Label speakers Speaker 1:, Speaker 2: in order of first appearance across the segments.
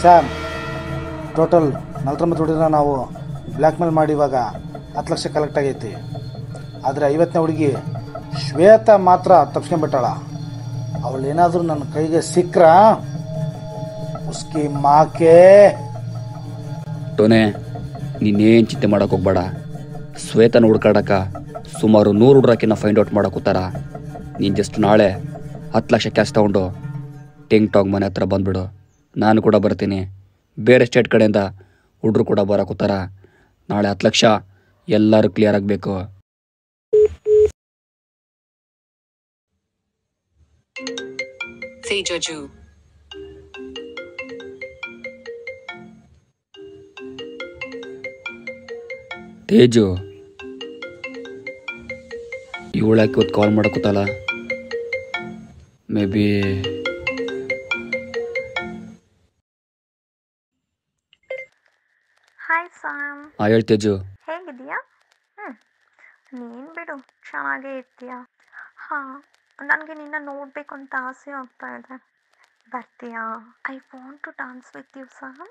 Speaker 1: Sam, total 49 ಹುಡುಗನ ನಾವು black ಮೇಲ್ ಮಾಡಿ ಇವಾಗ 10 ಲಕ್ಷ ಕಲೆಕ್ಟ್ ಆಗೈತಿ. ಆದರೆ 50ನೇ ಹುಡುಗಿ ಶ್ವೇತಾ ಮಾತ್ರ ತಪ್ಸ್ಕೊಂಡ್ಬಿಟ್ಟಾಳ. ಅವಳೇನಾದರೂ ನನ್ನ ಕೈಗೆ ಸಿಕ್ಕ್ರ ಉಸ್ಕಿ ಮಾಕೆ.
Speaker 2: ಟೋನೆ, ನೀನೇನು ಚಿಂತೆ ಮಾಡೋಕೆ ಹೋಗ್ಬೇಡ. ಶ್ವೇತನ ಹುಡ್ಕಾಡಕ ಸುಮಾರು 100 ಹುಡ್ರಾಕಿನ ಫೈಂಡ್ ಔಟ್ ಮಾಡಕೂತಾರ. ನೀನು ಜಸ್ಟ್ ನಾಳೆ 10 ಲಕ್ಷ ಕ್ಯಾಶ್ ತಗೊಂಡು ಟಿಂಗ್ ಟಾಂಗ್ ಮನೆ ಹತ್ರ ಬಂದ್ಬಿಡು. ನಾನು ಕೂಡ ಬರ್ತೀನಿ. ಬೇರೆ ಸ್ಟೇಟ್ ಕಡೆಯಿಂದ ಹುಡ್ರು ಕೂಡ ಬರಕೂತಾರ. ನಾಳೆ 10 ಲಕ್ಷ ಎಲ್ಲರೂ ಕ್ಲಿಯರ್ ಆಗಬೇಕು. ತೇಜು, ಇವಳಕ್ಕೆ ಇವತ್ತು ಕಾಲ್ ಮಾಡಕೂತಲ್ಲ. Maybe
Speaker 3: hi Sam.
Speaker 2: ಹೇಳಿ ತೇಜು.
Speaker 3: ಹೇಗಿದೆಯಾ? ನೀನು ಬಿಡು, ಚೆನ್ನಾಗೇ ಇರ್ತೀಯ. ಹಾಂ, ನನಗೆ ನಿನ್ನ ನೋಡಬೇಕು ಅಂತ ಆಸೆ ಆಗ್ತಾ ಇದೆ. ಬರ್ತೀಯಾ? I want to dance with you Sam.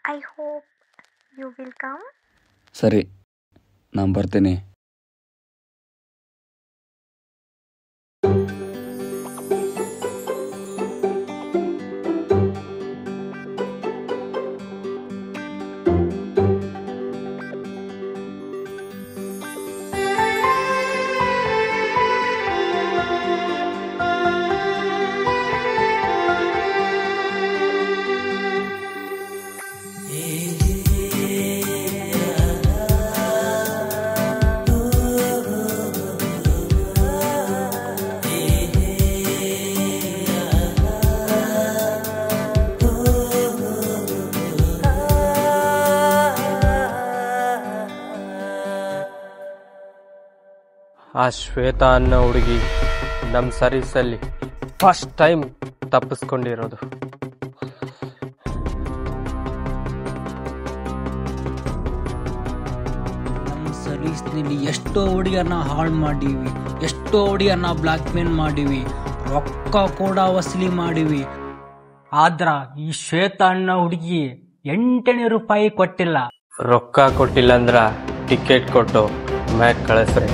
Speaker 3: I hope you will come.
Speaker 2: ಸರಿ, ನಾನು ಬರ್ತೀನಿ.
Speaker 4: ಆ ಶ್ವೇತಾ ಅನ್ನೋ ಹುಡುಗಿ ನಮ್ಮ ಸರ್ವಿಸಲ್ಲಿ ಫಸ್ಟ್ ಟೈಮ್ ತಪ್ಪಿಸ್ಕೊಂಡಿರೋದು.
Speaker 5: ನಮ್ಮ ಸರ್ವಿಸ್ನಲ್ಲಿ ಎಷ್ಟೋ ಹುಡುಗಿಯರನ್ನ ಹಾಳು ಮಾಡೀವಿ, ಎಷ್ಟೋ ಹುಡುಗಿಯರನ್ನ ಬ್ಲ್ಯಾಕ್ ಮೇಲ್ ಮಾಡೀವಿ, ರೊಕ್ಕ ಕೂಡ ವಸೂಲಿ ಮಾಡೀವಿ. ಆದ್ರ ಈ ಶ್ವೇತಾ ಅನ್ನೋ ಹುಡುಗಿ 8 ರೂಪಾಯಿ ಕೊಟ್ಟಿಲ್ಲ.
Speaker 4: ರೊಕ್ಕ ಕೊಟ್ಟಿಲ್ಲ ಅಂದ್ರ ಟಿಕೆಟ್ ಕೊಟ್ಟು ಮ್ಯಾಕ್ ಕಳಿಸ್ರಿ.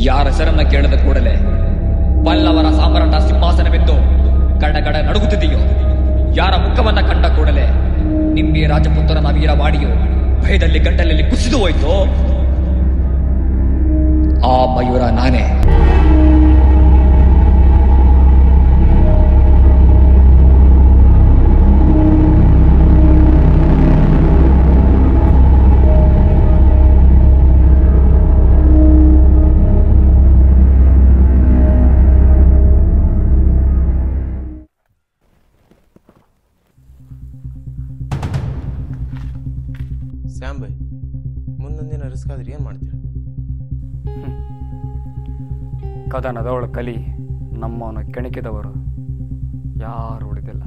Speaker 2: ಯಾರ ಹೆಸರನ್ನ ಕೇಳದ ಕೂಡಲೇ ಪಲ್ಲವರ ಸಾಮ್ರಾಟ ಸಿಂಹಾಸನವೆಂದು ಗಡಗಡ ನಡುಗುತ್ತಿದೆಯೋ, ಯಾರ ಮುಖವನ್ನ ಕಂಡ ಕೂಡಲೇ ನಿಂಬೆ ರಾಜಪುತ್ರನ ವೀರವಾಣಿಯು ಭಯದಲ್ಲಿ ಗಂಟಲಲ್ಲಿ ಕುಸಿದು ಹೋಯ್ತು, ಆ ಮಯೂರ ನಾನೇ.
Speaker 6: ಸ್ಯಾಮ್ ಬೈ, ಮುಂದೊಂದಿನ ರಿಸ್ಕ್ ಆದ್ರೆ ಏನು ಮಾಡ್ತೀರಿ?
Speaker 2: ಕದನದವಳ ಕಲಿ ನಮ್ಮವನ ಕೆಣಕಿದವರು ಯಾರು ಉಳಿದಿಲ್ಲ.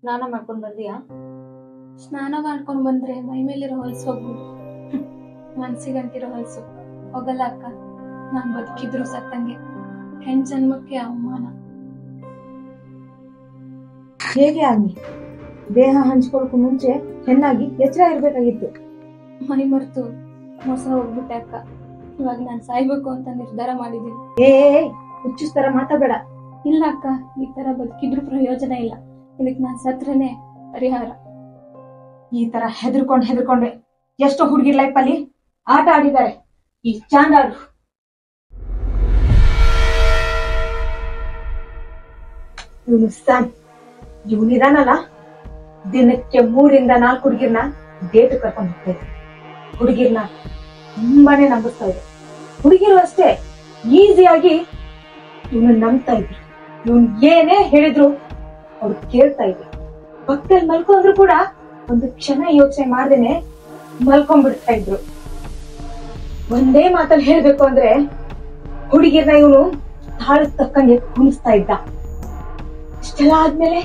Speaker 7: ಸ್ನಾನ ಮಾಡ್ಕೊಂಡ್ ಬಂದಿಯಾ? ಸ್ನಾನ ಮಾಡ್ಕೊಂಡ್ ಬಂದ್ರೆ ಮೈ ಮೇಲಿರೋ ಹೊಲ್ಸು ಹೋಗ್ಬಿಡು. ಮನ್ಸಿಗಂತಿರೋ ಹೊಲ್ಸು ಹೋಗಲ್ಲ ಅಕ್ಕ. ನಾನ್ ಬದುಕಿದ್ರು ಸತ್ತಂಗೆ. ಹೆಣ್ ಜನ್ಮಕ್ಕೆ ಅವಮಾನ.
Speaker 8: ಹೇಗೆ ಆಗ್ಲಿ, ದೇಹ ಹಂಚ್ಕೊಳಕ್ಕೂ ಮುಂಚೆ ಚೆನ್ನಾಗಿ ಎಚ್ಚರ ಇರ್ಬೇಕಾಗಿತ್ತು.
Speaker 7: ಮೈ ಮರ್ತು ಮೋಸ ಹೋಗ್ಬಿಟ್ಟೆ ಅಕ್ಕ. ಇವಾಗ ನಾನ್ ಸಾಯ್ಬೇಕು ಅಂತ ನಿರ್ಧಾರ ಮಾಡಿದೀನಿ.
Speaker 8: ಹುಚ್ಚುಸ್ತರ ಮಾತಾಬೇಡ.
Speaker 7: ಇಲ್ಲ ಅಕ್ಕ, ಈ ತರ ಬದುಕಿದ್ರು ಪ್ರಯೋಜನ ಇಲ್ಲ. ಇದಕ್ಕೆ ನಾನು ಸತ್ರನೇ ಪರಿಹಾರ.
Speaker 8: ಈ ತರ ಹೆದರ್ಕೊಂಡೆ ಎಷ್ಟೋ ಹುಡುಗಿರ್ ಲೈಫ್ ಅಲ್ಲಿ ಆಟ ಆಡಿದ್ದಾರೆ ಈ ಚಾಂಡಾರು. ಇವನು ಸ್ಯಾಮ್, ಇವನಿದಾನಲ್ಲ, ದಿನಕ್ಕೆ 3-4 ಹುಡುಗಿರ್ನ ಡೇಟ್ ಕರ್ಕೊಂಡು ಹೋಗ್ತಾ ಇದ್ದಾರೆ. ಹುಡುಗಿರ್ನ ತುಂಬಾನೇ ನಂಬಿಸ್ತಾ ಇದೆ. ಹುಡುಗಿರು ಅಷ್ಟೇ ಈಸಿಯಾಗಿ ಇವನು ನಂಬ್ತಾ ಇದ್ರು. ಇವನ್ ಏನೇ ಹೇಳಿದ್ರು ಅವ್ರು ಕೇಳ್ತಾ ಇದ್ರು. ಪಕ್ಕದಲ್ಲಿ ಮಲ್ಕೊಂಡ್ರು ಕೂಡ ಒಂದು ಕ್ಷಣ ಯೋಚನೆ ಮಾಡ್ದೇನೆ ಮಲ್ಕೊಂಡ್ಬಿಡ್ತಾ ಇದ್ರು. ಒಂದೇ ಮಾತಲ್ಲಿ ಹೇಳ್ಬೇಕು ಅಂದ್ರೆ ಹುಡುಗಿರ್ನ ಇವನು ತಾಳಕ್ ತಕ್ಕಂಗೆ ಕುಣಿಸ್ತಾ ಇದ್ದ. ಇಷ್ಟೆಲ್ಲ ಆದ್ಮೇಲೆ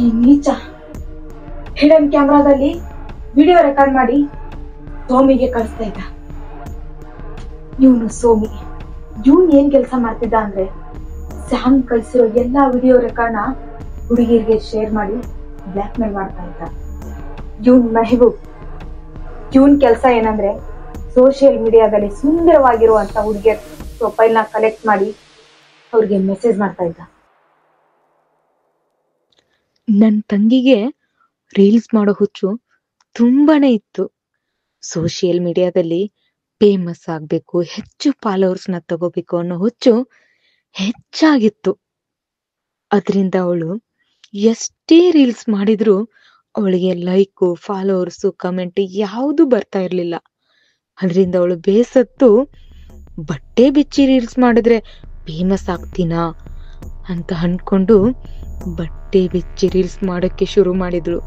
Speaker 8: ಈ ನೀಚ ಹಿಡನ್ ಕ್ಯಾಮ್ರಾದಲ್ಲಿ ವಿಡಿಯೋ ರೆಕಾರ್ಡ್ ಮಾಡಿ ಸೋಮಿಗೆ ಕಳಿಸ್ತಾ ಇದ್ದ. ಇವನು ಸೋಮಿ ಇವನ್ ಏನ್ ಕೆಲಸ ಮಾಡ್ತಿದ್ದ ಅಂದ್ರೆ ಸ್ಯಾಮ್ ಕಳ್ಸಿರೋ ಎಲ್ಲಾ ವಿಡಿಯೋ ರೆಕಾರ್ಡ್ನ ಹುಡುಗಿಯರಿಗೆ ಶೇರ್ ಮಾಡಿ ಬ್ಲಾಕ್ ಮೇಲ್ ಮಾಡ್ತಾ ಇದ್ದ. ಇವನ್ ಮೆಹಬೂಬ್, ಇವನ್ ಕೆಲಸ ಏನಂದ್ರೆ ಸೋಷಿಯಲ್ ಮೀಡಿಯಾದಲ್ಲಿ ಸುಂದರವಾಗಿರುವಂತ ಹುಡುಗಿಯರ್ ಪ್ರೊಫೈಲ್ ನ ಕಲೆಕ್ಟ್ ಮಾಡಿ ಅವ್ರಿಗೆ ಮೆಸೇಜ್ ಮಾಡ್ತಾ ಇದ್ದ.
Speaker 9: ನನ್ನ ತಂಗಿಗೆ ರೀಲ್ಸ್ ಮಾಡೋ ಹುಚ್ಚು ತುಂಬಾನೇ ಇತ್ತು. ಸೋಷಿಯಲ್ ಮೀಡಿಯಾದಲ್ಲಿ ಫೇಮಸ್ ಆಗ್ಬೇಕು, ಹೆಚ್ಚು ಫಾಲೋವರ್ಸ್ನ ತಗೋಬೇಕು ಅನ್ನೋ ಹುಚ್ಚು ಹೆಚ್ಚಾಗಿತ್ತು. ಅದರಿಂದ ಅವಳು ಎಷ್ಟೇ ರೀಲ್ಸ್ ಮಾಡಿದ್ರು ಅವಳಿಗೆ ಲೈಕು, ಫಾಲೋವರ್ಸು, ಕಮೆಂಟ್ ಯಾವುದು ಬರ್ತಾ ಇರ್ಲಿಲ್ಲ. ಅದರಿಂದ ಅವಳು ಬೇಸತ್ತು ಬಟ್ಟೆ ಬಿಚ್ಚಿ ರೀಲ್ಸ್ ಮಾಡಿದ್ರೆ ಫೇಮಸ್ ಆಗ್ತೀನಾ ಅಂತ ಅನ್ಕೊಂಡು ಬಟ್ಟೆ ಬಿಚ್ಚಿ ರೀಲ್ಸ್ ಮಾಡಕ್ಕೆ ಶುರು ಮಾಡಿದ್ಳು.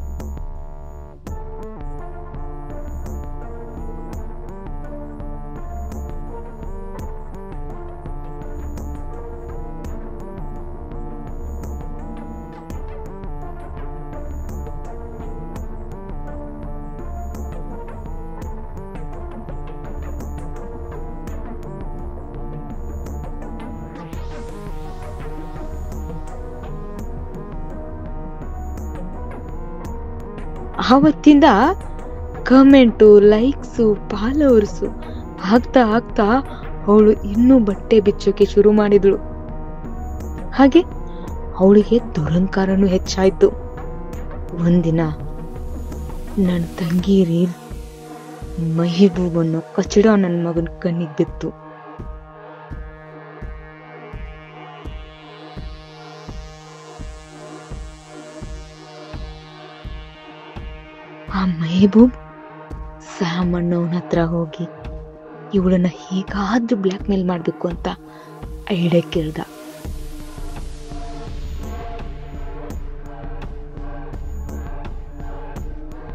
Speaker 9: ಆವತ್ತಿಂದ ಕಮೆಂಟು, ಲೈಕ್ಸು, ಫಾಲೋವರ್ಸು ಆಗ್ತಾ ಆಗ್ತಾ ಅವಳು ಇನ್ನೂ ಬಟ್ಟೆ ಬಿಚ್ಚೋಕೆ ಶುರು ಮಾಡಿದ್ಳು. ಹಾಗೆ ಅವಳಿಗೆ ದುರಂಕಾರನೂ ಹೆಚ್ಚಾಯ್ತು. ಒಂದಿನ ನನ್ನ ತಂಗಿ ರೀಲ್ ಮೆಹಬೂಬ್ ಅನ್ನೋ ಕಚಡ ನನ್ನ ಮಗನ ಕಣ್ಣಿಗೆ ಬಿತ್ತು. ಆ ಮೆಹಬೂಬ್ ಸ್ಯಾಮ್ ಅನ್ನೋನ ಹತ್ರ ಹೋಗಿ ಇವಳನ್ನ ಹೇಗಾದ್ರೂ ಬ್ಲಾಕ್ ಮೇಲ್ ಮಾಡ್ಬೇಕು ಅಂತ ಐಡಿಯಾ ಕೇಳ್ದ.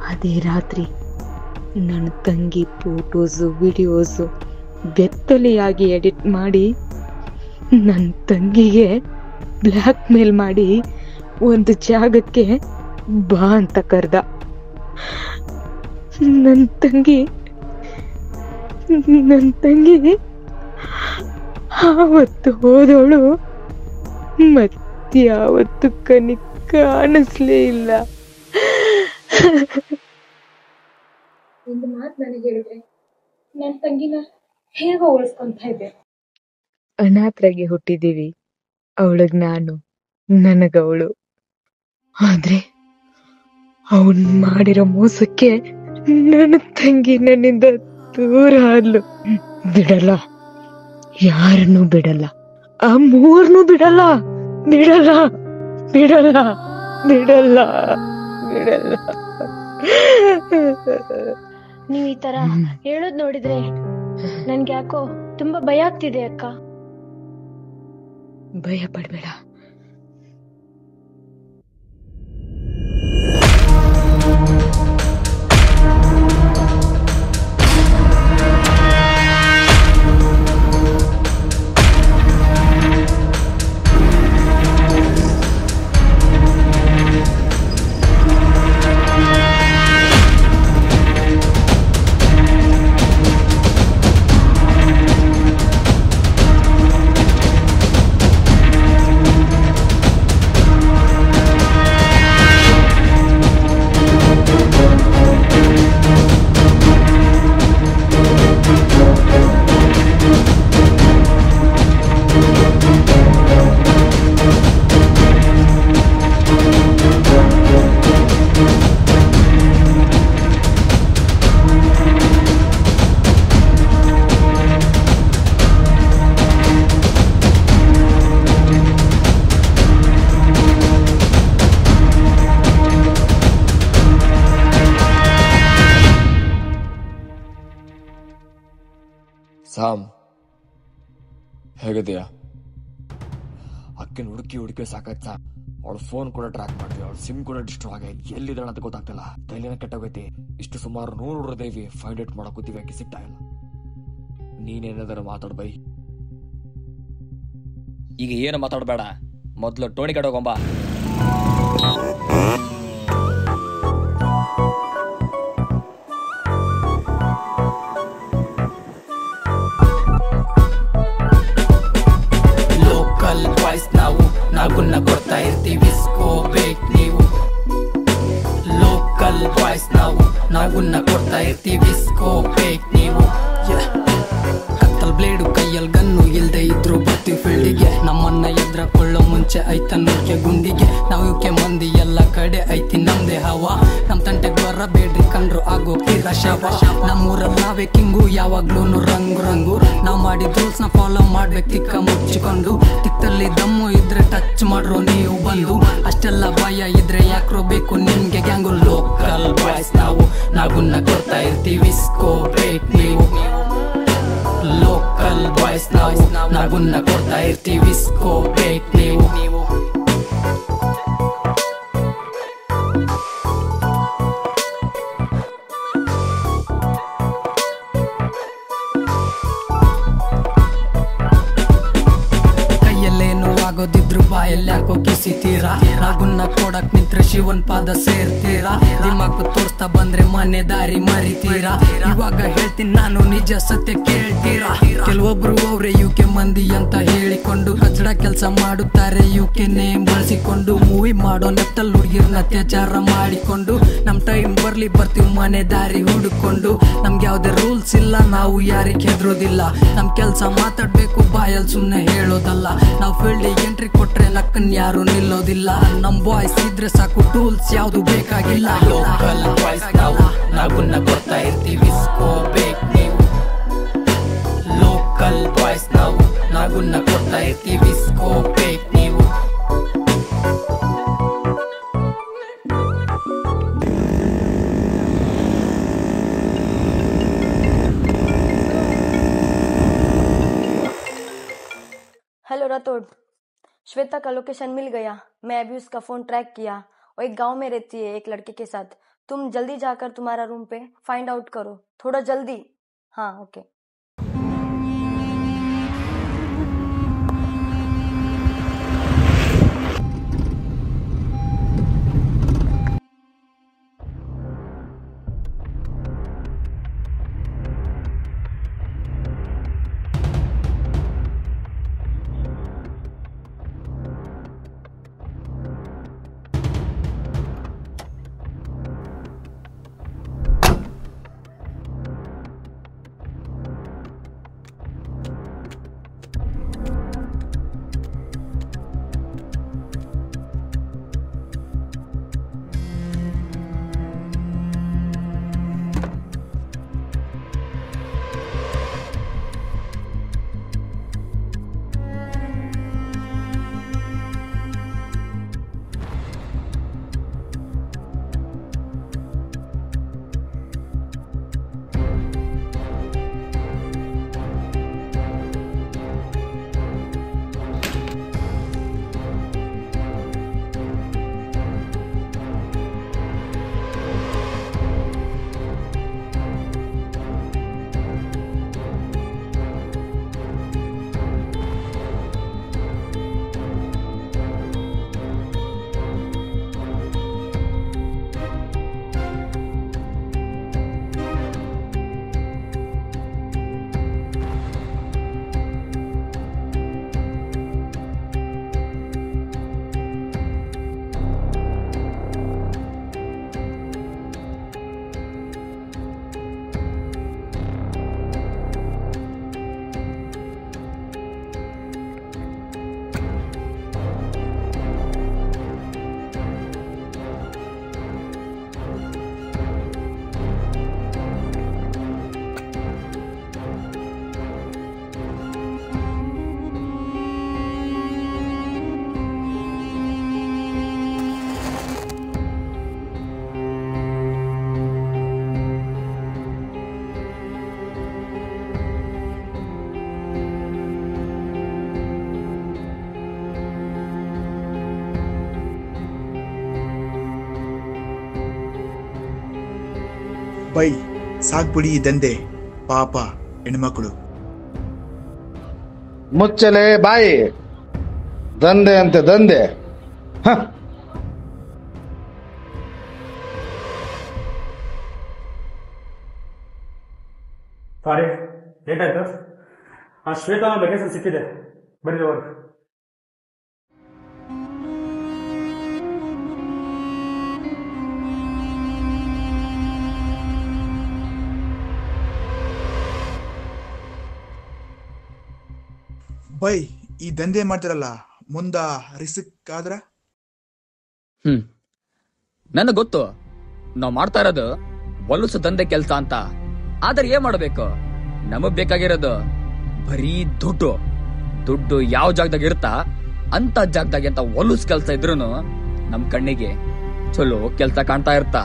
Speaker 9: ಅದೇ ರಾತ್ರಿ ನನ್ನ ತಂಗಿ ಫೋಟೋಸು, ವಿಡಿಯೋಸು ಬೆತ್ತಲೆಯಾಗಿ ಎಡಿಟ್ ಮಾಡಿ ನನ್ನ ತಂಗಿಗೆ ಬ್ಲಾಕ್ ಮೇಲ್ ಮಾಡಿ ಒಂದು ಜಾಗಕ್ಕೆ ಬಾ ಅಂತ ಕರ್ದ. ನನ್ನ ತಂಗಿ ಆವತ್ತು ಹೋದವಳು ಮತ್ಯಾವತ್ತು ಕನಿಕ ಕಾಣಿಸ್ಲೇ ಇಲ್ಲ.
Speaker 7: ಒಂದು ಮಾತು ನನಗೆ ಹೇಳಿದ್ರೆ ನನ್ನ ತಂಗಿನ ಹೇಗೋ ಉಳಿಸ್ಕೊಂತ ಇದ್ದೆ.
Speaker 9: ಅನಾಥರಾಗಿ ಹುಟ್ಟಿದೀವಿ, ಅವಳಗ್ ನಾನು, ನನಗವಳು. ಆದ್ರೆ ಅವನ್ ಮಾಡಿರೋ ಮೋಸಕ್ಕೆ ನನ್ನ ತಂಗಿ ನನ್ನಿಂದ ದೂರ ಆದ್ಲು. ಬಿಡಲ್ಲ, ಯಾರನ್ನೂ ಬಿಡಲ್ಲ, ಆ ಮೂರ್ನೂ ಬಿಡಲ್ಲ, ಬಿಡಲ್ಲ, ಬಿಡಲ್ಲ, ಬಿಡಲ್ಲ, ಬಿಡಲ್ಲ.
Speaker 10: ನೀವ್ ಈ ತರ ಹೇಳೋದ್ ನೋಡಿದ್ರೆ ನನ್ಗೆ ಯಾಕೋ ತುಂಬಾ ಭಯ ಆಗ್ತಿದೆ ಅಕ್ಕ.
Speaker 9: ಭಯ ಪಡ್ಬೇಡ.
Speaker 2: ಸಾಮ್ ಹೇಗಿದೆಯಾ? ಅಕ್ಕಿನ ಹುಡುಕಿ ಸಾಕಾಯ್ತು ಸಾಮ್. ಅವಳು ಫೋನ್ ಕೂಡ ಟ್ರ್ಯಾಕ್ ಮಾಡಿದ್ವಿ, ಅವಳು ಸಿಮ್ ಕೂಡ ಡಿಸ್ಟ್ರೋ ಆಗೈತಿ. ಎಲ್ಲಿದ್ದಾಳೆ ಅಂತ ಗೊತ್ತಾಗ್ತಿಲ್ಲ. ತಲೆನ ಕೆಟ್ಟೋಗೈತಿ. ಇಷ್ಟು ಸುಮಾರು 100 ಹುಡುಗದೇವಿ ಫೈಂಡ್ ಔಟ್ ಮಾಡಕ್ ಕೂತೀವಿ, ಆಕೆ ಸಿಗ್ತಾ ಇಲ್ಲ. ನೀನೇನಾದರೂ ಮಾತಾಡ್ ಬೈ. ಈಗ ಏನು ಮಾತಾಡಬೇಡ, ಮೊದಲು ಟೋನಿ ಕಡೆ ಹೋಗೊಂಬ.
Speaker 11: ಲೋಕಲ್ ಬಾಯ್ಸ್ ನಾಗುನ್ನ ಕೊಡ್ತಾ ಇರ್ತೀವಿ, ಸ್ಕೋಬೇಕು ನೀವು. ಲೋಕಲ್ ಬಾಯ್ಸ್ ನಾಗುನ್ನ ಕೊಡ್ತಾ ಇರ್ತೀವಿ, ಸ್ಕೋಬೇಕು ನೀವು. ಕತ್ತಲ್ ಬ್ಲೇಡು ಕೈಯಲ್ಲಿ ಗನ್ನು ಇಲ್ದೆ ಇದ್ರು ಬರ್ತೀವಿ ಫೀಲ್ಡಿಗೆ. ನಮ್ಮನ್ನ ಎದ್ರಕೊಳ್ಳೋ ಮುಂಚೆ ಐತ ನೋಡ್ಕೆ ಗುಂಡಿಗೆ. ನಾವು ಇವಕ್ಕೆ ಮಂದಿ ಎಲ್ಲ ಕಡೆ ಐತಿ ನಮ್ದೇ ಹವಾ. ನಮ್ ತಂಟೆಗೆ ಬರಬೇಡ್ರಿ ಕಂಡ್ರು ಆಗೋಕಿರ ಶವ. ನಮ್ಮೂರಲ್ಲಿ ನಾವೇ ಕಿಂಗು, ಯಾವಾಗ್ಲೂ ರಂಗು. ನಾವ್ ಮಾಡಿದ ರೂಲ್ಸ್ ನ ಫಾಲೋ ಮಾಡ್ಬೇಕು ತಿಕ್ಕ ಮುಚ್ಚಿಕೊಂಡು. ತಿಕ್ಕಲ್ಲಿ ದಮ್ಮು ಇದ್ರೆ ಟಚ್ ಮಾಡ್ರೋ ನೀವು ಬಂದು. ಅಷ್ಟೆಲ್ಲ ಭಯ ಇದ್ರೆ ಯಾಕ್ರೋ ಬೇಕು ನಿಮ್ಗೆ ಗ್ಯಾಂಗು. ಲೋಕಲ್ ಬಾಯ್ಸ್ ನಾಗುನ್ನ ಕೊಡ್ತಾ ಇರ್ತೀವಿ, ಸ್ಕೋಬೇಕು ನೀವು. ಲೋಕಲ್ ಬಾಯ್ಸ್ ನಾಗುನ್ನ ಕೊಡ್ತಾ ಇರ್ತೀವಿ, ಸ್ಕೋಬೇಕು ನೀವು. ಕೈಯಲ್ಲೇನು ಆಗೋದಿದ್ರು ಬಾಯಲ್ಲಿ ಯಾಕೋ ಕಿಸಿತೀರಾ? ನಾಗುನ್ನ ಕೊಡಕ್ ನಿಂತ್ರೆ ಶಿವನ್ ಪಾದ ಸೇರ್ತೀರಾ? ದಿಮಾಕು ತೋರ್ಸ್ತಾ ಬಂದ್ರೆ ಮನೆ ದಾರಿ ಮರಿತೀರಾ? ಇವಾಗ ಹೇಳ್ತೀನಿ ನಾನು ನಿಜ ಸತ್ಯ ಕೇಳ್ತೀರಾ? ಕೆಲವೊಬ್ರು ಅವ್ರೆ ಯುಕೆ ಮಂದಿ ಅಂತ ಹೇಳಿಕೊಂಡು ಕಚಡ ಕೆಲಸ ಮಾಡುತ್ತಾರೆ ಯುಕೆ ನೇಮ್ ಬಳಸಿಕೊಂಡು. ಮೂವಿ ಮಾಡೋ ನೆತ್ತಲ್ ಹುಡುಗಿರ್ನ ಅತ್ಯಾಚಾರ ಮಾಡಿಕೊಂಡು. ನಮ್ ಟೈಮ್ ಬರ್ತೀವಿ ಮನೆ ದಾರಿ ಹುಡುಕೊಂಡು. ನಮ್ಗೆ ಯಾವ್ದೇ ರೂಲ್ಸ್ ಇಲ್ಲ, ನಾವು ಯಾರಿಗೆ ಹೆದ್ರೋದಿಲ್ಲ. ನಮ್ ಕೆಲ್ಸ ಮಾತಾಡ್ಬೇಕು, ಬಾಯಲ್ಲಿ ಸುಮ್ನೆ ಹೇಳೋದಲ್ಲ. ನಾವು ಫೀಲ್ಡಿಗೆ ಎಂಟ್ರಿ ಕೊಟ್ರೆ ನಕ್ಕನ್ ಯಾರು ನಿಲ್ಲೋದಿಲ್ಲ. ನಮ್ ಬಾಯ್ಸ್ ಇದ್ರೆ ಸಾಕು, ಟೂಲ್ಸ್ ಯಾವ್ದು ಬೇಕಾಗಿಲ್ಲ. ಲೋಕಲ್ ಬಾಯ್ಸ್ ನಾಗುನ್ನ ಕೊಡ್ತಾ ಇರ್ತೀವಿ, ಸ್ಕೋಬೇಕು ನೀವು. ಲೋಕಲ್ ಬಾಯ್ಸ್ ನಾಗುನ್ನ ಕೊಡ್ತಾ ಇರ್ತೀವಿ, ಸ್ಕೋಬೇಕು ನೀವು.
Speaker 10: हेलो राठौड़, श्वेता का लोकेशन मिल गया। मैं अभी उसका फोन ट्रैक किया। वो एक गांव में रहती है एक लड़के के साथ। तुम जल्दी जाकर तुम्हारा रूम पे फाइंड आउट करो, थोड़ा जल्दी। हाँ ओके।
Speaker 12: ಬೈ ಸಾಕ್ಬಿಡಿ ಈ ದಂಧೆ, ಪಾಪ ಹೆಣ್ಮಕ್ಳು.
Speaker 1: ಮುಚ್ಚಲೆ ಬಾಯಿ, ದಂಧೆ ಅಂತೆ ದಂಧೆ.
Speaker 13: ಸಾರಿ ಲೇಟ್ ಆಯ್ತು. ಆ ಶ್ವೇತಾ ವೆಕೇಶನ್ ಸಿಕ್ಕಿದೆ, ಬರೀ ವರ್ಕ್.
Speaker 12: ಬೈ ಈ ದಂಧೆ ಮಾಡ್ತಿರಲ್ಲ, ಮುಂದ ರಿಸ್ಕ್ ಆದ್ರ?
Speaker 2: ನನಗೆ ಗೊತ್ತು ನಾವು ಮಾಡ್ತಾ ಇರೋದು ಹೊಲಸು ದಂಧೆ ಕೆಲ್ಸ ಅಂತ. ಆದ್ರೆ ಏನ್ ಮಾಡ್ಬೇಕು, ನಮಗ್ ಬೇಕಾಗಿರೋದು ಬರೀ ದುಡ್ಡು. ದುಡ್ಡು ಯಾವ ಜಾಗದಾಗ ಇರ್ತಾ ಅಂತ ಜಾಗದಾಗ ಅಂತ ಹೊಲಸು ಕೆಲ್ಸ ಇದ್ರೂನು ನಮ್ ಕಣ್ಣಿಗೆ ಚಲೋ ಕೆಲ್ಸ ಕಾಣ್ತಾ ಇರ್ತಾ.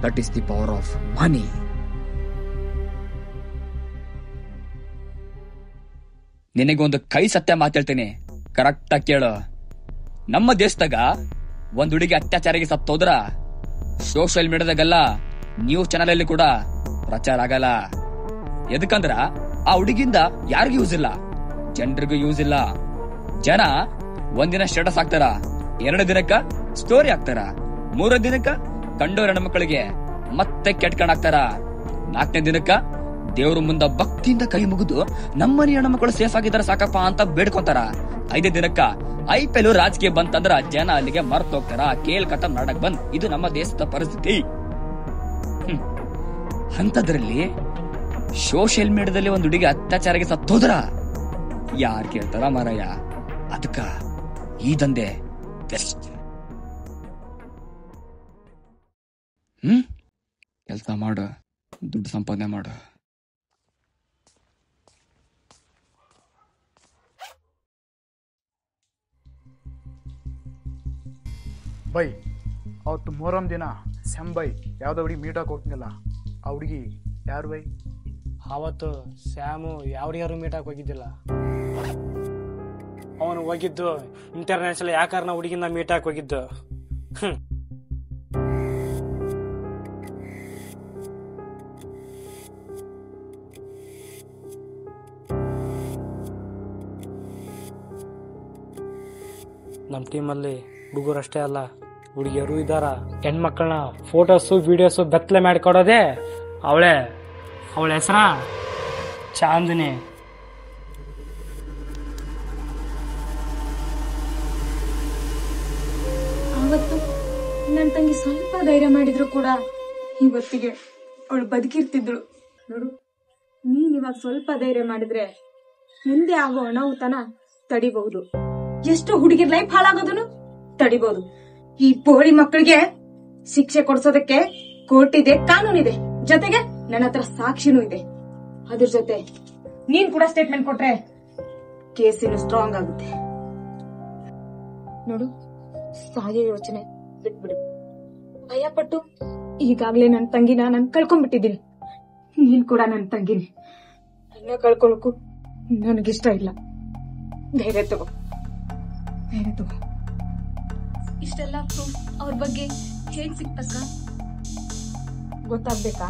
Speaker 2: That is the power of money. ನಿನಗೊಂದು ಕೈ ಸತ್ಯ ಮಾತಾಡ್ತೀನಿ, ಕರೆಕ್ಟ್ ಆಗಿ ಕೇಳು. ನಮ್ಮ ದೇಶದಾಗ ಒಂದ್ ಹುಡುಗಿ ಅತ್ಯಾಚಾರಿಗೆ ಸತ್ತೋದ್ರ ಸೋಷಿಯಲ್ ಮೀಡಿಯಾದಾಗಲ್ಲ, ನ್ಯೂಸ್ ಚಾನಲ್ ಅಲ್ಲಿ ಕೂಡ ಪ್ರಚಾರ ಆಗಲ್ಲ. ಎದಕ್ಕಂದ್ರ ಆ ಹುಡುಗಿಂದ ಯಾರಿಗೂ ಯೂಸ್ ಇಲ್ಲ, ಜನರಿಗೂ ಯೂಸ್ ಇಲ್ಲ. ಜನ ಒಂದಿನ ಸ್ಟೇಟಸ್ ಹಾಕ್ತಾರ, 2 ದಿನಕ್ಕ ಸ್ಟೋರಿ ಹಾಕ್ತಾರ, 3 ದಿನಕ್ಕ ಕಂಡೋರ ಹೆಣ್ಮಕ್ಳಿಗೆ ಮತ್ತೆ ಕೆಟ್ಕಂಡ್ ಹಾಕ್ತಾರ, 4ನೇ ದಿನಕ್ಕ ದೇವ್ರ ಮುಂದ ಭಕ್ತಿಯಿಂದ ಕೈ ಮುಗಿದು ನಮ್ಮನೆ ಹೆಣ್ಮಕ್ಳು ಸೇಫ್ ಆಗಿದಾರ ಸಾಕಪ್ಪ ಅಂತ ಬೇಡ್ಕೊಂತಾರ. 5ನೇ ದಿನಕ್ಕ IPL ರಾಜಕೀಯ ಬಂತಂದ್ರ ಜನ ಅಲ್ಲಿಗೆ ಮರ್ತ್ ಹೋಗ್ತಾರ, ಕೇಲ್ ಕಥ ನಾಡಕ್ ಬಂದ್. ಇದು ನಮ್ಮ ದೇಶದ ಪರಿಸ್ಥಿತಿ. ಅಂತದ್ರಲ್ಲಿ ಸೋಷಿಯಲ್ ಮೀಡಿಯಾದಲ್ಲಿ ಒಂದ್ ಹುಡುಗಿ ಅತ್ಯಾಚಾರಕ್ಕೆ ಸತ್ತೋದ್ರ ಯಾರ್ ಕೇಳ್ತಾರ ಮಾರಾಯ? ಅದಕ್ಕ ಈ ದಂಧೆ ಬೆಸ್ಟ್. ಕೆಲ್ಸ ಮಾಡು, ದುಡ್ಡು ಸಂಪಾದನೆ ಮಾಡು.
Speaker 14: ಬೈ ಅವತ್ತು ಮೊಹರಂ ದಿನ ಬೈ ಯಾವ್ದೋ ಹುಡುಗಿ ಮೀಟಾಗಿ ಹೋಗ್ತಿಲ್ಲ, ಆ ಹುಡುಗಿ ಯಾರು ಬೈ?
Speaker 5: ಆವತ್ತು ಸ್ಯಾಮು ಯಾರು ಮೀಟಾಗಿ ಹೋಗಿದ್ದಿಲ್ಲ. ಅವನು ಹೋಗಿದ್ದು ಇಂಟರ್ನ್ಯಾಷನಲ್ ಯಾಕಾರನ ಹುಡುಗಿನ ಮೀಟಾಗಿ ಹೋಗಿದ್ದು. ನಮ್ಮ ಟೀಮಲ್ಲಿ ಹುಡುಗರಷ್ಟೇ ಅಲ್ಲ, ಹುಡುಗಿಯರು ಇದ್ದಾರ. ಹೆಣ್ಮಕ್ಳನ್ನ ಫೋಟೋಸು ವಿಡಿಯೋಸು ಬೆತ್ತಲೆ ಮಾಡಿಕೊಡೋದೆ ಅವಳ ಹೆಸರ ಚಾಂದಿನಿ.
Speaker 8: ಆವತ್ತು ನನ್ನ ತಂಗಿ ಸ್ವಲ್ಪ ಧೈರ್ಯ ಮಾಡಿದ್ರು ಕೂಡ ಇವತ್ತಿಗೆ ಅವಳು ಬದುಕಿರ್ತಿದ್ಳು. ನೋಡು, ನೀನ್ ಇವಾಗ ಸ್ವಲ್ಪ ಧೈರ್ಯ ಮಾಡಿದ್ರೆ ಮುಂದೆ ಆಗೋ ಅನಾಹುತನ ತಡಿಬಹುದು. ಎಷ್ಟು ಹುಡುಗಿರ್ ಲೈಫ್ ಹಾಳಾಗೋದನ್ನು ತಡಿಬಹುದು. ಈ ಬೋಳಿ ಮಕ್ಕಳಿಗೆ ಶಿಕ್ಷೆ ಕೊಡ್ಸೋದಕ್ಕೆ ಕೋರ್ಟ್ ಇದೆ, ಕಾನೂನಿದೆ, ಜೊತೆಗೆ ನನ್ನ ಹತ್ರ ಸಾಕ್ಷಿನೂ ಇದೆ. ಅದ್ರ ಜೊತೆ ನೀನ್ ಕೂಡ ಸ್ಟೇಟ್ಮೆಂಟ್ ಕೊಟ್ರೆ ಕೇಸ್ ಇನ್ನು ಸ್ಟ್ರಾಂಗ್ ಆಗುತ್ತೆ. ನೋಡು, ಸಾಯೋ ಯೋಚನೆ ಬಿಟ್ಬಿಡು. ಭಯಪಟ್ಟು ಈಗಾಗ್ಲೇ ನನ್ನ ತಂಗಿನ ನಾನು ಕಳ್ಕೊಂಡ್ಬಿಟ್ಟಿದ್ದೀನಿ. ನೀನ್ ಕೂಡ ನನ್ನ ತಂಗಿನಿ. ನನ್ನ ಕಳ್ಕೊಳಕ್ಕೂ ನನಗಿಷ್ಟ ಇಲ್ಲ. ಧೈರ್ಯ ತಗೋ, ಧೈರ್ಯ ತಗೋ.
Speaker 7: ಇಷ್ಟೆಲ್ಲ ಪ್ರೂಫ್ ಅವ್ರ ಬಗ್ಗೆ ಹೇಗ್ ಸಿಕ್ತಕ್ಕ?
Speaker 8: ಗೊತ್ತಾಗ್ಬೇಕಾ?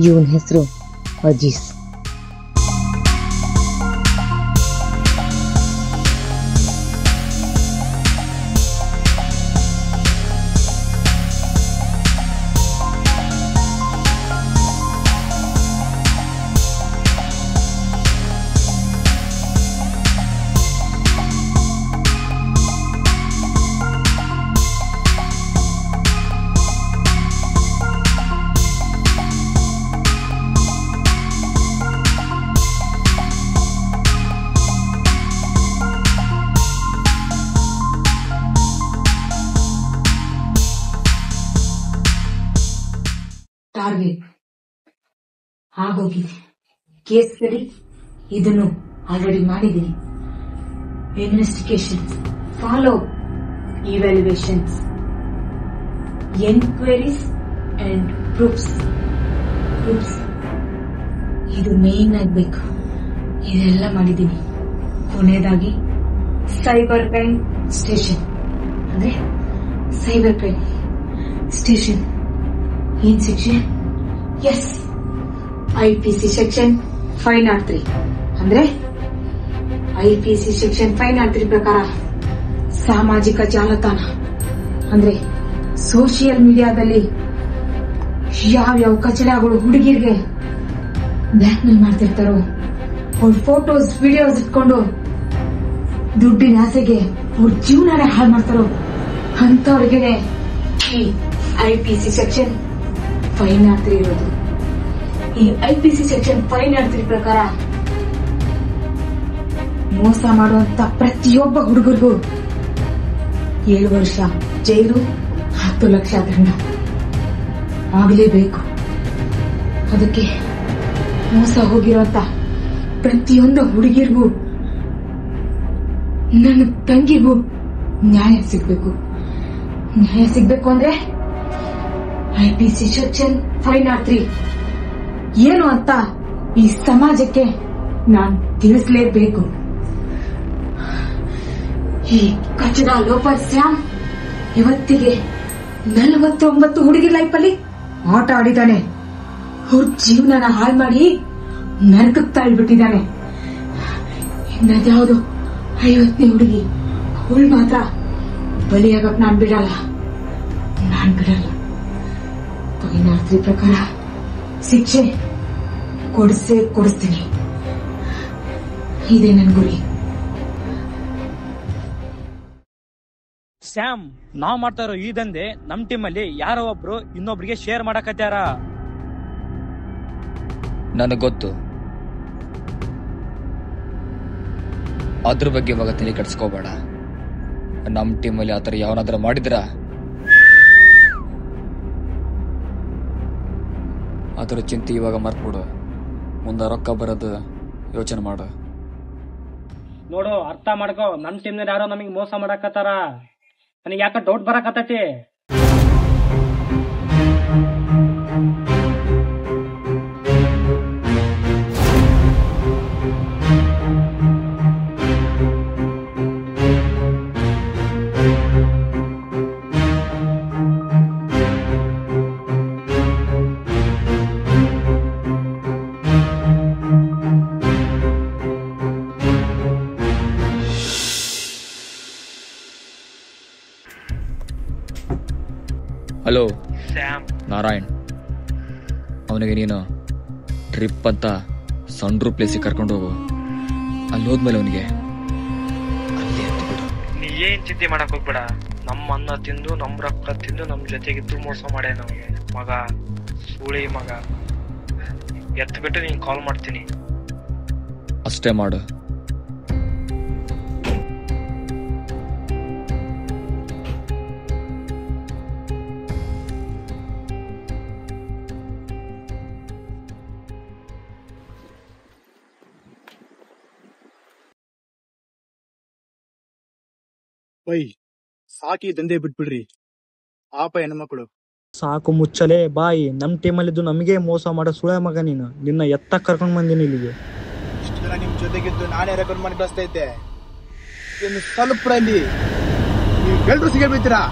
Speaker 9: ಇವನ್ ಹೆಸರು ಅಜೀಸ್.
Speaker 8: ಟಾರ್ಗೆಟ್ ಆಗೋಗಿದೆ. ಕೇಸ್ ಸ್ಟಡಿ ಇದನ್ನು ಆಲ್ರೆಡಿ ಮಾಡಿದ್ದೀನಿ. Investigations, follow evaluations, enquiries and proofs. ಇದು ಮೇನ್ ಆಗ್ಬೇಕು. ಇದೆಲ್ಲ ಮಾಡಿದ್ದೀನಿ. ಕೊನೆಯದಾಗಿ ಸೈಬರ್ ಕ್ರೈಮ್ ಸ್ಟೇಷನ್ ಅಂದ್ರೆ ಸೈಬರ್ ಕ್ರೈಮ್ ಸ್ಟೇಷನ್ ಏನ್ ಸೆಕ್ಷನ್? ಎಸ್, IPC ಸೆಕ್ಷನ್ 503 ಅಂದ್ರೆ IPC ಸೆಕ್ಷನ್ 503 ಪ್ರಕಾರ ಸಾಮಾಜಿಕ ಜಾಲತಾಣ ಅಂದ್ರೆ ಸೋಷಿಯಲ್ ಮೀಡಿಯಾದಲ್ಲಿ ಯಾವ್ಯಾವ ಕಚಡಗಳು ಹುಡುಗಿರ್ಗೆ ಬ್ಲಾಕ್ ಮೇಲ್ ಮಾಡ್ತಿರ್ತಾರೋ, ಅವ್ರ ಫೋಟೋಸ್ ವಿಡಿಯೋಸ್ ಇಟ್ಕೊಂಡು ದುಡ್ಡಿನ ಆಸೆಗೆ ಅವ್ರ ಜೀವನನೇ ಹಾಳು ಮಾಡ್ತಾರೋ ಅಂತವ್ರಿಗೆ ಈ IPC ಸೆಕ್ಷನ್ 503 ಇರೋದು. ಈ IPC ಸೆಕ್ಷನ್ 503 ಪ್ರಕಾರ ಮೋಸ ಮಾಡುವಂತ ಪ್ರತಿಯೊಬ್ಬ ಹುಡುಗರಿಗೂ 7 ವರ್ಷ ಜೈಲು, 10 ಲಕ್ಷ ದಂಡ ಆಗಲೇಬೇಕು. ಅದಕ್ಕೆ ಮೋಸ ಹೋಗಿರುವಂತ ಪ್ರತಿಯೊಂದು ಹುಡುಗಿರ್ಗೂ, ನನ್ನ ತಂಗಿಗೂ ನ್ಯಾಯ ಸಿಗ್ಬೇಕು. ನ್ಯಾಯ ಸಿಗ್ಬೇಕು ಅಂದ್ರೆ IPC ಸೆಕ್ಷನ್ 503 ಏನು ಅಂತ ಈ ಸಮಾಜಕ್ಕೆ ನಾನು ತಿಳಿಸಲೇಬೇಕು. ಈ ಕಚಡ ಲೋಫರ್ ಸ್ಯಾಮ್ ಇವತ್ತಿಗೆ 49 ಹುಡುಗಿ ಲೈಫಲ್ಲಿ ಆಟ ಆಡಿದ್ದಾನೆ. ಅವ್ರ ಜೀವನನ ಹಾಳು ಮಾಡಿ ನರಕಕ್ಕೆ ತಳ್ಳಿಬಿಟ್ಟಿದ್ದಾನೆ. ಇನ್ನದ್ಯಾವುದು 50ನೇ ಹುಡುಗಿ, ಅವಳು ಮಾತ್ರ ಬಲಿಯಾಗಕ್ ನಾನ್ ಬಿಡಲ್ಲ. 503 ಪ್ರಕಾರ ಶಿಕ್ಷೆ ಕೊಡಿಸ್ತೀನಿ. ಇದೇ ನನ್ ಗುರಿ.
Speaker 15: ಸ್ಯಾಮ್, ನಾವ್ ಮಾಡ್ತಾ ಇರೋ ಈ ದಂಧೆ ನಮ್ ಟೀಮಲ್ಲಿ ಯಾರೋ ಒಬ್ರು ಇನ್ನೊಬ್ರಿಗೆ ಶೇರ್ ಮಾಡಕತ್ಯಾರ.
Speaker 2: ನನಗ್ ಗೊತ್ತು. ಅದ್ರ ಬಗ್ಗೆ ಇವಾಗ ತಲೆ ಕೆಡಿಸ್ಕೋಬೇಡ. ನಮ್ ಟೀಮಲ್ಲಿ ಆತರ ಯಾವನಾದ್ರ ಮಾಡಿದ್ರ ಅದ್ರ ಚಿಂತೆ ಇವಾಗ ಮರ್ತ್ಬಿಡು. ಮುಂದೆ ರೊಕ್ಕ ಬರೋದು ಯೋಚನೆ ಮಾಡು.
Speaker 15: ನೋಡು, ಅರ್ಥ ಮಾಡ್ಕೋ, ನಮ್ ಟೀಮ್ ಯಾರೋ ನಮಗ್ ಮೋಸ ಮಾಡಕತ್ತಾರ. ನನಗೆ ಯಾಕ ಡೌಟ್ ಬರಕತ್ತೈತಿ.
Speaker 2: Hello
Speaker 15: Sam,
Speaker 2: Narayan. ಅವನಿಗೆ ನೀನು ಟ್ರಿಪ್ ಅಂತ ಸಣ್ಣ ಪ್ಲೇಸಿಗೆ ಕರ್ಕೊಂಡು ಹೋಗು. ಅಲ್ಲಿ ಹೋದ್ಮೇಲೆ ಅವನಿಗೆ ಅಲ್ಲೇ ಎತ್ತು ಬಿಡು.
Speaker 15: ನೀ ಏನ್ ಚಿಂತೆ ಮಾಡಕ್ ಹೋಗ್ಬೇಡ. ನಮ್ಮ ಅನ್ನ ತಿಂದು, ನಮ್ ರೊಕ್ಕ ತಿಂದು, ನಮ್ ಜೊತೆಗಿದ್ದು ಮೋಸ ಮಾಡೇ ನಮಗೆ ಮಗ, ಸೂಳಿ ಮಗ. ಎತ್ತು ಬಿಟ್ಟು ನೀನ್ ಕಾಲ್ ಮಾಡ್ತೀನಿ.
Speaker 2: ಅಷ್ಟೇ ಮಾಡು.
Speaker 14: ಬೈ, ಸಾಕಿ ದಂಧೆ ಬಿಟ್ಬಿಡ್ರಿ. ಆಪ ಹೆಣ್ಮಕ್ಳು
Speaker 5: ಸಾಕು ಮುಚ್ಚಲೆ ಬಾಯಿ. ನಮ್ ಟೀಮಲ್ಲಿದ್ದು ನಮಗೆ ಮೋಸ ಮಾಡೋ ಸುಳೆ ಮಗ ನೀನು. ನಿನ್ನ ಎತ್ತ ಕರ್ಕೊಂಡ್ ಬಂದಿನಿ ಇಲ್ಲಿಗೆ.
Speaker 14: ಇಷ್ಟು ಜನ ನಿಮ್ ಜೊತೆಗಿದ್ದು ನಾನೇ ರೆಕಾರ್ಡ್ ಮಾಡಿ ಕಳಿಸ್ತಾ ಇದ್ದೆ. ಇನ್ನು ಸ್ವಲ್ಪರಲ್ಲಿ ನೀವು ಎಲ್ರು ಸಿಗೇ ಬೀಳ್ತೀರಾ.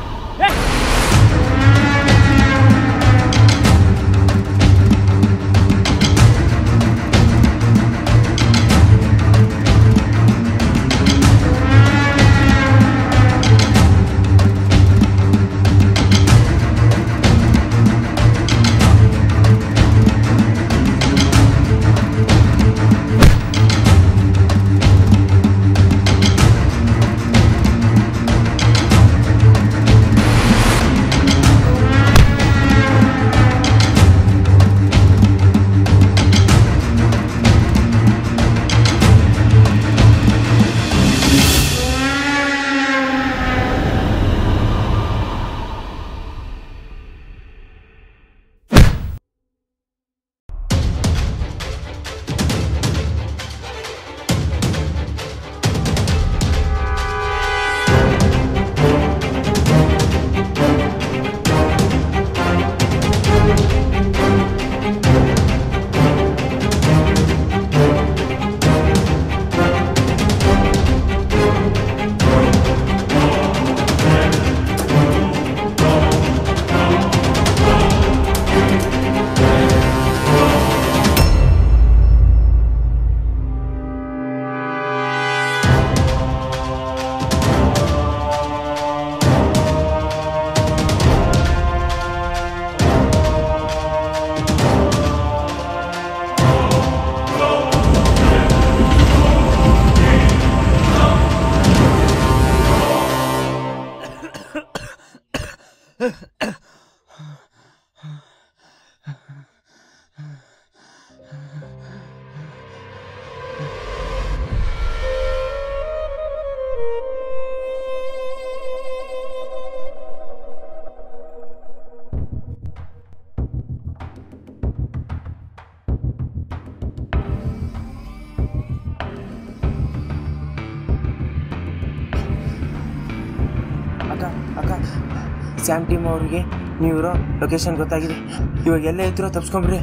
Speaker 6: ಸ್ಯಾಮ್ ಟೀಮ್ ಅವ್ರಿಗೆ ನೀವಿರೋ ಲೊಕೇಶನ್ ಗೊತ್ತಾಗಿದೆ. ಇವಾಗ ಎಲ್ಲೇ ಇದ್ರೂ ತಪ್ಸ್ಕೊಂಬಿಡ್ರಿ.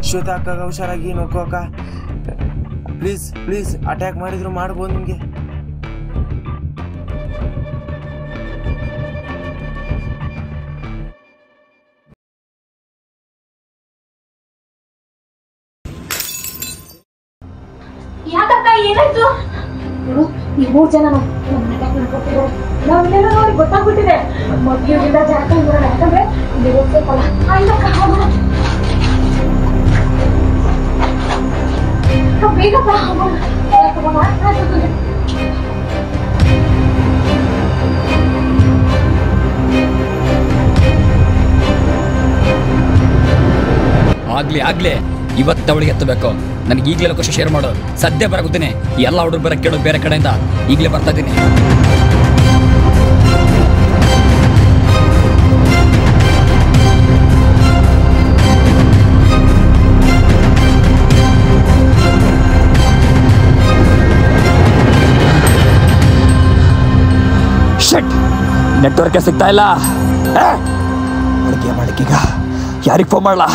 Speaker 6: ಶ್ವೇತಾ ಅಕ್ಕಾಗ ಹುಷಾರಾಗಿ ನೋಡ್ಕೋ ಅಕ್ಕ. ಪ್ಲೀಸ್ ಪ್ಲೀಸ್, ಅಟ್ಯಾಕ್ ಮಾಡಿದ್ರು ಮಾಡ್ಬೋದು ನಿಮಗೆ.
Speaker 8: ಯಾಕಕ್ಕ ಏನಾಯ್ತು? ಈ 3 ಜನ ನಾವೆಲ್ಲ ಅವ್ರಿಗೆ ಗೊತ್ತಾಗ್ಬಿಟ್ಟಿದೆ. ಮದುವೆಯಿಂದ ಜಾಸ್ತಿ ಬರೋಣ, ಯಾಕಂದ್ರೆ ಬೇಕಲ್ಲ. ಆಯ್ತಕ್ಕ ಹೋಗೋಣ, ಬೇಕಪ್ಪ ಹೋಗೋಣ.
Speaker 2: ಆಗ್ಲಿ ಇವತ್ತು ಅವಳಿಗೆ ಎತ್ತಬೇಕು. ನನಗೆ ಈಗಲೇ ಲೊಕೇಶನ್ ಶೇರ್ ಮಾಡು. ಸದ್ಯ ಬರಗುತ್ತೇನೆ. ಎಲ್ಲ ಹುಡುಗರು ಬರಕ್ಕೆ ಕೇಳೋದು ಬೇರೆ ಕಡೆಯಿಂದ. ಈಗಲೇ ಬರ್ತಾ ಇದ್ದೀನಿ. ನೆಟ್ವರ್ಕ್ ಸಿಗ್ತಾ ಇಲ್ಲ. ಅಡುಗೆ ಯಾರಿಗೆ ಫೋನ್ ಮಾಡಲ್ಲ?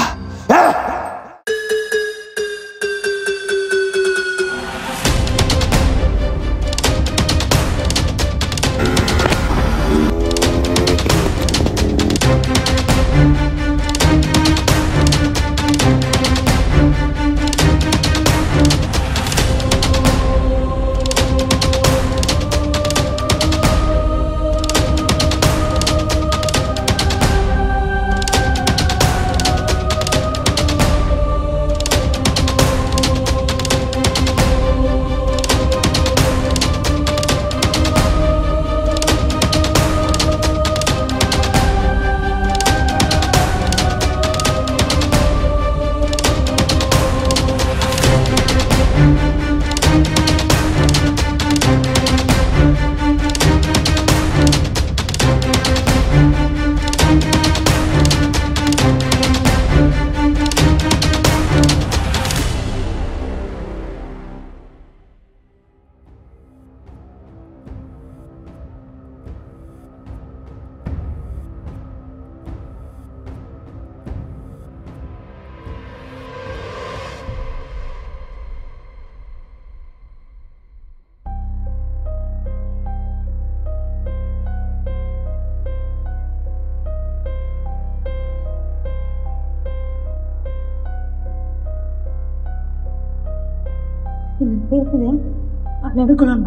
Speaker 8: ಹೇಳ್ತೀನಿ, ನಡೆಕೊಳ್ಳೋಣ.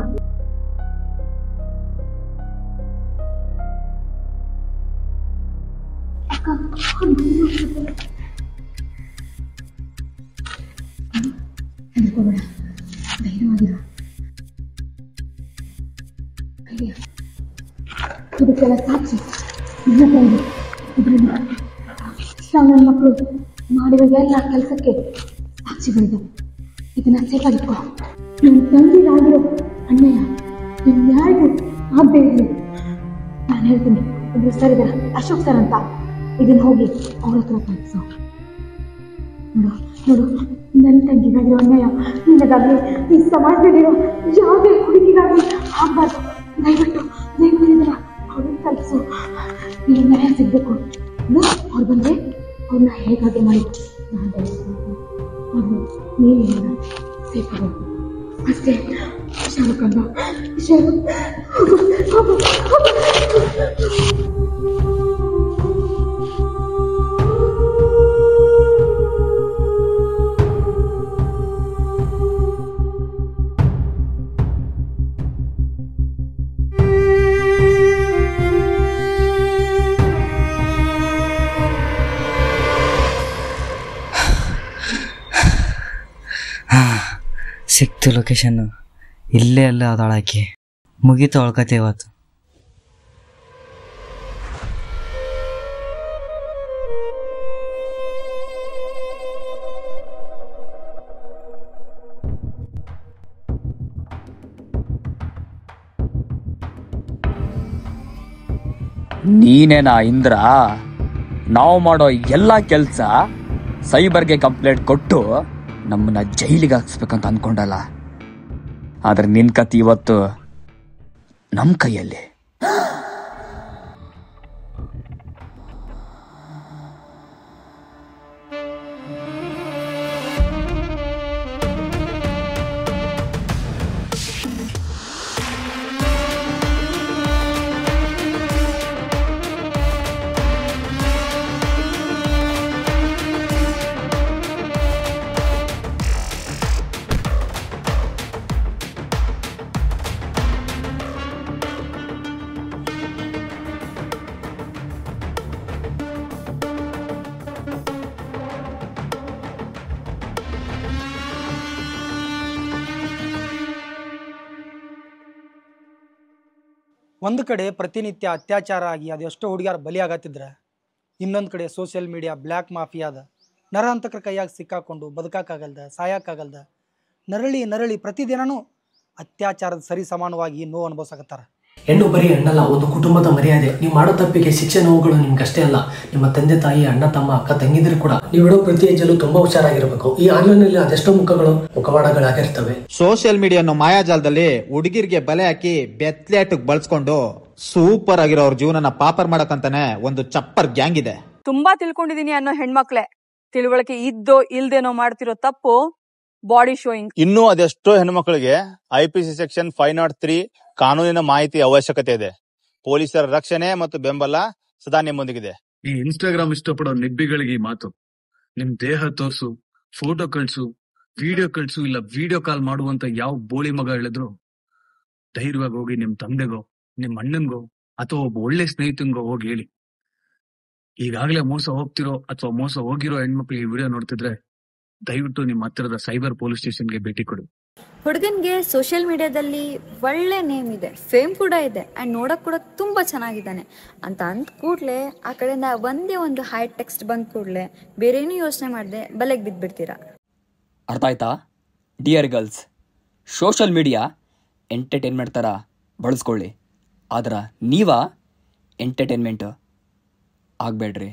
Speaker 8: ಇದಕ್ಕೆಲ್ಲ ಸಾಕ್ಷಿ ನನ್ನ ಮಕ್ಕಳು ಮಾಡಿರೋ ಎಲ್ಲ ಕೆಲಸಕ್ಕೆ ಸಾಕ್ಷಿಗಳಿದೆ. ಇದನ್ನ ಸೇಫಾಗಿಟ್ಕೊ. ನನ್ನ ತಂದೆಗಾಗಿರೋ ಅನ್ಯಾಯ ಇನ್ಯಾರಿಗೂ ಆಗದೆ ಇರಲಿ. ನಾನು ಹೇಳ್ತೀನಿ, ಒಬ್ರು ಸರ್ ಇದ್ದಾರೆ, ಅಶೋಕ್ ಸರ್ ಅಂತ. ಇದನ್ನ ಹೋಗಿ ಅವ್ರ ಹತ್ರ ತೋರಿಸು. ನೋಡು, ನನ್ನ ತಂಗಿಗಾಗಿರೋ ಅನ್ಯಾಯ ನಿನಗಾಗಲಿ ಈ ಸಮಾಜದಲ್ಲಿರೋ ಯಾವುದೇ ಹುಡುಗಿಗಾಗಲಿ ಆಗ್ಬಾರ್ದು. ದಯವಿಟ್ಟು ಇದನ್ನ ಅವ್ರನ್ನ ತಲುಪಿಸು. ಈ ನ್ಯಾಯ ಸಿಗ್ಬೇಕು. ಅವ್ರು ಬಂದ್ರೆ ಅವ್ರನ್ನ ಹೇಗಾಗೆ ಮಾಡಿ ನಾನು ನೀನು ಸೇಫ್ ಆಗೋದು ಅಷ್ಟೇ. ಶಾರುಖ್
Speaker 16: ಸಿಕ್ತು ಲೊಕೇಶನ್ನು. ಇಲ್ಲೇ ಅಲ್ಲ ಅದಾಳಾಕಿ. ಮುಗೀತು ಅವಳ ಕತೆ ಇವತ್ತು.
Speaker 2: ನೀನೇನಾ ಇಂದ್ರ? ನಾವು ಮಾಡೋ ಎಲ್ಲ ಕೆಲಸ ಸೈಬರ್ಗೆ ಕಂಪ್ಲೇಂಟ್ ಕೊಟ್ಟು ನಮ್ಮನ್ನ ಜೈಲಿಗೆ ಹಾಕ್ಸ್ಬೇಕಂತ ಅನ್ಕೊಂಡಲ್ಲ. ಆದ್ರೆ ನಿನ್ ಕತೆ ಇವತ್ತು ನಮ್ಮ ಕೈಯಲ್ಲಿ.
Speaker 17: ಒಂದು ಕಡೆ ಪ್ರತಿನಿತ್ಯ ಅತ್ಯಾಚಾರ ಆಗಿ ಅದೆಷ್ಟೋ ಹುಡುಗಿಯರು ಬಲಿಯಾಗತ್ತಿದ್ರೆ ಇನ್ನೊಂದು ಕಡೆ ಸೋಷಿಯಲ್ ಮೀಡಿಯಾ ಬ್ಲ್ಯಾಕ್ ಮಾಫಿಯಾದ ನರಹಂತಕರ ಕೈಯಾಗಿ ಸಿಕ್ಕಾಕೊಂಡು ಬದುಕಾಗಲ್ದ ಸಾಯಕ್ಕಾಗಲ್ದ ನರಳಿ ಪ್ರತಿದಿನನೂ ಅತ್ಯಾಚಾರದ ಸರಿ ಸಮಾನವಾಗಿ ನೋವು ಅನುಭವಿಸಕತ್ತಾರ.
Speaker 18: ಹೆಣ್ಣು ಬರೀ ಹೆಣ್ಣಲ್ಲ, ಒಂದು ಕುಟುಂಬದ ಮರ್ಯಾದೆ. ನೀವು ಮಾಡೋ ತಪ್ಪಿಗೆ ಶಿಕ್ಷೆ ನೋವುಗಳು ನಿಮ್ಗಷ್ಟೇ ಅಲ್ಲ, ನಿಮ್ಮ ತಂದೆ ತಾಯಿ, ಅಣ್ಣ ತಮ್ಮ, ಅಕ್ಕ ತಂಗಿದ್ರು ಕೂಡ. ನೀವು ಇಡೋ ಪ್ರತಿ ಹೆಜ್ಜೆಲ್ಲೂ ತುಂಬಾ ಹುಷಾರಾಗಿರ್ಬೇಕು. ಈ ಆನ್ಲೈನ್ ಅದೆಷ್ಟೋ ಮುಖವಾಡಗಳಾಗಿರ್ತವೆ.
Speaker 19: ಸೋಷಿಯಲ್ ಮೀಡಿಯಾ ಅನ್ನೋ ಮಾಯಾಜಾಲದಲ್ಲಿ ಹುಡುಗಿರ್ಗೆ ಬಲೆ ಹಾಕಿ ಬೆತ್ಲೇಟಕ್ ಬಳಸ್ಕೊಂಡು ಸೂಪರ್ ಆಗಿರೋ ಅವ್ರ ಜೀವನನ ಪಾಪರ್ ಮಾಡಕ್ಕಂತಾನೆ ಒಂದು ಚಪ್ಪರ್ ಗ್ಯಾಂಗ್ ಇದೆ.
Speaker 20: ತುಂಬಾ ತಿಳ್ಕೊಂಡಿದೀನಿ ಅನ್ನೋ ಹೆಣ್ಮಕ್ಳೆ ತಿಳುವಳಿಕೆ ಇದ್ದೋ ಇಲ್ದೇನೋ ಮಾಡ್ತಿರೋ ತಪ್ಪು ಬಾಡಿ ಶೋಯಿಂಗ್.
Speaker 21: ಇನ್ನೂ ಅದೆಷ್ಟೋ ಹೆಣ್ಮಕ್ಳಿಗೆ IPC ಸೆಕ್ಷನ್ 503 ಕಾನೂನಿನ ಮಾಹಿತಿ ಅವಶ್ಯಕತೆ ಇದೆ. ಪೊಲೀಸರ ರಕ್ಷಣೆ ಮತ್ತು ಬೆಂಬಲ ಸದಾ ನಿಮ್ಮೊಂದಿಗಿದೆ.
Speaker 22: ಈ ಇನ್ಸ್ಟಾಗ್ರಾಮ್ ಇಷ್ಟಪಡೋ ನಿಬ್ಬಿಗಳಿಗೆ ಈ ಮಾತು: ನಿಮ್ ದೇಹ ತೋರ್ಸು, ಫೋಟೋ ಕಳ್ಸು, ವಿಡಿಯೋ ಕಳ್ಸು, ಇಲ್ಲ ವಿಡಿಯೋ ಕಾಲ್ ಮಾಡುವಂತ ಯಾವ ಬೋಳಿ ಮಗ ಹೇಳಿದ್ರು ಧೈರ್ಯವಾಗಿ ಹೋಗಿ ನಿಮ್ ತಂದೆಗೋ, ನಿಮ್ ಅಣ್ಣನ್ಗೋ ಅಥವಾ ಒಬ್ಬ ಒಳ್ಳೆ ಸ್ನೇಹಿತನ್ಗೋ ಹೋಗಿ ಹೇಳಿ. ಈಗಾಗಲೇ ಮೋಸ ಹೋಗ್ತಿರೋ ಅಥವಾ ಮೋಸ ಹೋಗಿರೋ ಹೆಣ್ಮಕ್ಳಿಗೆ ವಿಡಿಯೋ ನೋಡ್ತಿದ್ರೆ ದಯವಿಟ್ಟು ನಿಮ್ಮ ಹತ್ತಿರದ ಸೈಬರ್ ಪೊಲೀಸ್ ಸ್ಟೇಷನ್ಗೆ ಭೇಟಿ ಕೊಡಿ.
Speaker 23: ಹುಡುಗನ್ಗೆ ಸೋಷಿಯಲ್ ಮೀಡಿಯಾದಲ್ಲಿ ಒಳ್ಳೆ ನೇಮ್ ಇದೆ, ಫೇಮ್ ಕೂಡ ಇದೆ, ಅಂಡ್ ನೋಡಕ್ ಕೂಡ ತುಂಬಾ ಚೆನ್ನಾಗಿದ್ದಾನೆ ಅಂತ ಅಂದ ಕೂಡ್ಲೆ ಆ ಕಡೆಯಿಂದ ಒಂದೇ ಒಂದು ಹೈ ಟೆಕ್ಸ್ಟ್ ಬಂದ ಕೂಡ್ಲೆ ಬೇರೇನು ಯೋಚನೆ ಮಾಡದೆ ಬಲೆಗೆ ಬಿದ್ದ್ಬಿಡ್ತೀರಾ.
Speaker 2: ಅರ್ಥ ಆಯ್ತಾ? Dear girls, social media entertainment ಥರ ಬಳಸ್ಕೊಳ್ಳಿ, ಆದ್ರೆ ನೀವ ಎಂಟರ್ಟೈನ್ಮೆಂಟ್ ಆಗಬೇಡ್ರಿ.